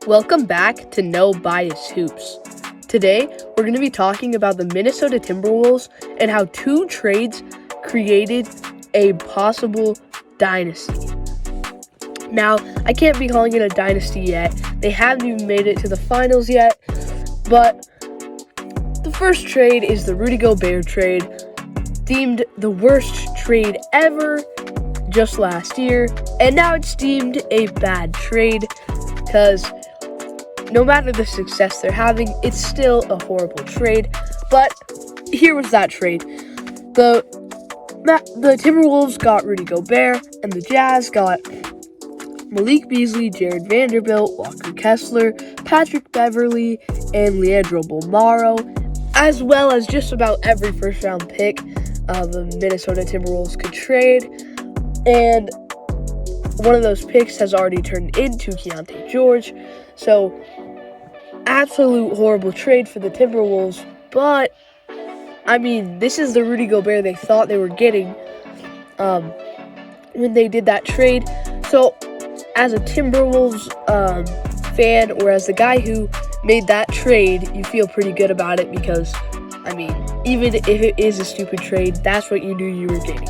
Welcome back to No Bias Hoops. Today, we're going to be talking about the Minnesota Timberwolves and how two trades created a possible dynasty. Now, I can't be calling it a dynasty yet. They haven't even made it to the finals yet. But the first trade is the Rudy Gobert trade, deemed the worst trade ever just last year. And now it's deemed a bad trade because no matter the success they're having, it's still a horrible trade. But here was that trade. The Timberwolves got Rudy Gobert, and the Jazz got Malik Beasley, Jared Vanderbilt, Walker Kessler, Patrick Beverly, and Leandro Bolmaro, as well as just about every first-round pick the Minnesota Timberwolves could trade. And one of those picks has already turned into Keontae George. So, absolute horrible trade for the Timberwolves. But, I mean, this is the Rudy Gobert they thought they were getting when they did that trade. So, as a Timberwolves fan, or as the guy who made that trade, you feel pretty good about it because, I mean, even if it is a stupid trade, that's what you knew you were getting.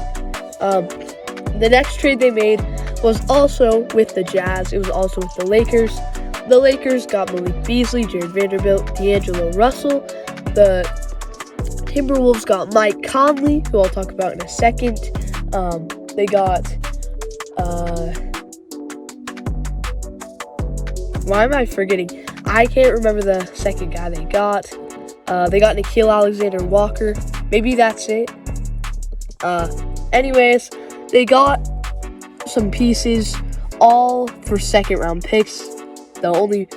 The next trade they made was also with the Jazz. It was also with the Lakers. The Lakers got Malik Beasley, Jared Vanderbilt, D'Angelo Russell. The Timberwolves got Mike Conley, who I'll talk about in a second. They got why am I forgetting? I can't remember the second guy they got. They got Nickeil Alexander-Walker. Maybe that's it. Anyways, they got some pieces, all for second-round picks. The only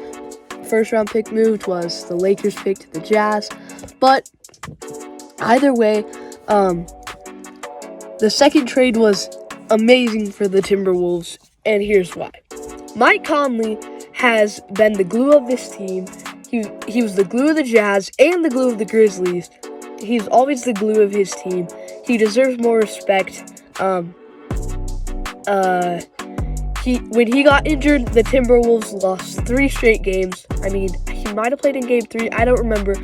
first-round pick moved was the Lakers pick to the Jazz. But either way, the second trade was amazing for the Timberwolves, and here's why. Mike Conley has been the glue of this team. He was the glue of the Jazz and the glue of the Grizzlies. He's always the glue of his team. He deserves more respect. When he got injured, the Timberwolves lost 3 straight games. I mean, he might have played in Game 3. I don't remember.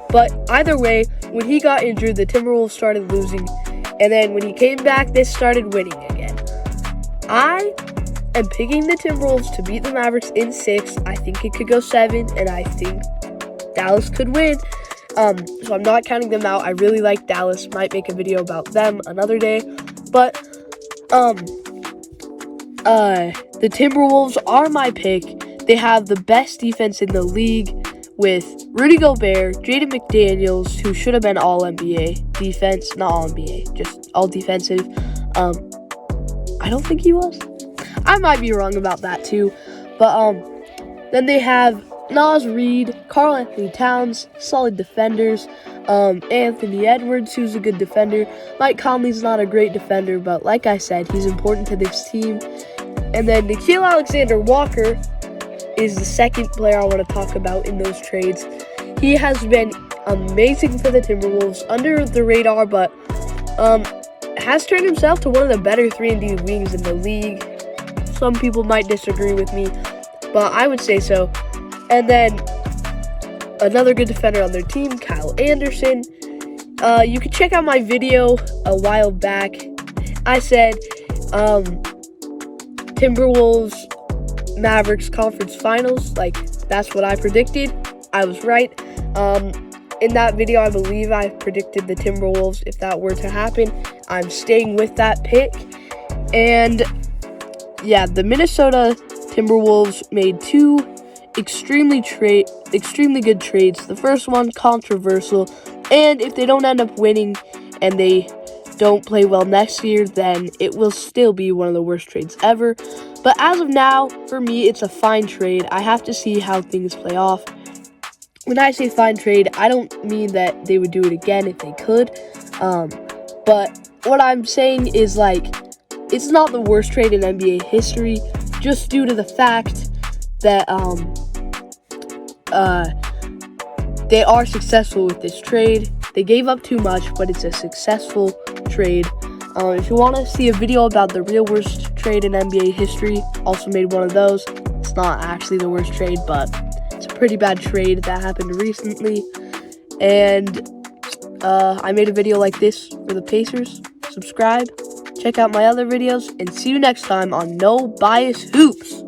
But either way, when he got injured, the Timberwolves started losing. And then when he came back, they started winning again. I am picking the Timberwolves to beat the Mavericks in 6. I think it could go 7, and I think Dallas could win. So I'm not counting them out. I really like Dallas. Might make a video about them another day. But the Timberwolves are my pick. They have the best defense in the league with Rudy Gobert, Jaden McDaniels, who should have been all-NBA defense. Not all-NBA, just all-defensive. I don't think he was. I might be wrong about that too. But then they have Naz Reid, Karl Anthony Towns, solid defenders. Anthony Edwards, who's a good defender. Mike Conley's not a great defender, but like I said, he's important to this team. And then Nickeil Alexander-Walker is the second player I want to talk about in those trades. He has been amazing for the Timberwolves, under the radar, but has turned himself to one of the better 3-and-D wings in the league. Some people might disagree with me, but I would say so. And then another good defender on their team, Kyle Anderson. You can check out my video a while back. I said Timberwolves Mavericks conference finals. Like, that's what I predicted. I was right. In that video, I believe I predicted the Timberwolves. If that were to happen, I'm staying with that pick. And yeah, the Minnesota Timberwolves made 2 extremely good trades. The first one, controversial, and if they don't end up winning and they don't play well next year, then it will still be one of the worst trades ever. But as of now, for me, it's a fine trade. I have to see how things play off. When I say fine trade, I don't mean that they would do it again if they could. But what I'm saying is, like, it's not the worst trade in NBA history, just due to the fact that they are successful with this trade. They gave up too much, but it's a successful trade. If you want to see a video about the real worst trade in NBA history, also made one of those. It's not actually the worst trade, but it's a pretty bad trade that happened recently. And I made a video like this for the Pacers. Subscribe, check out my other videos, and see you next time on No Bias Hoops.